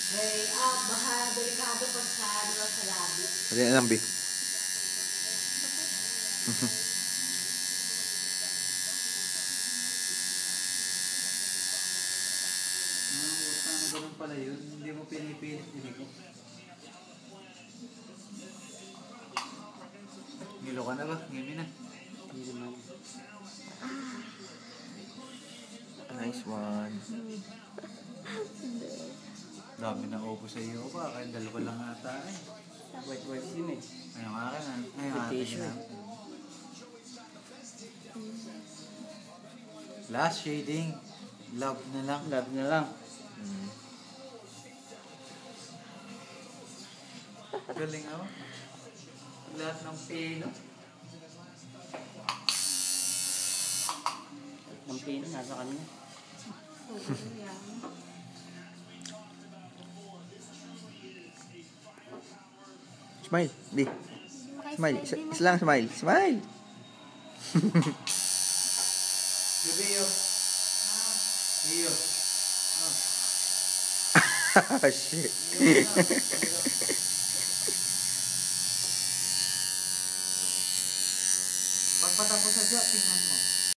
Baha, delikado pag sa labi. Pwede na lang, B. Ganun pala yun. Hindi mo pinipilit. Nilo ka na ba? Ngimi na. Hindi naman. Nice one. Dami na upo sa iyo pa. Kaya dalawa lang ata eh. White yun eh. Ayun nga ka na. Ayun nga ka na. Last shading. Love na lang. Love na lang. Galing ako. Lahat ng pino. Ang pino nasa kanya. Smile, B. Smile. Isa lang smile. Smile! Gabi yo. Iyo. Shit. Pagpatapos sa job, tingnan mo.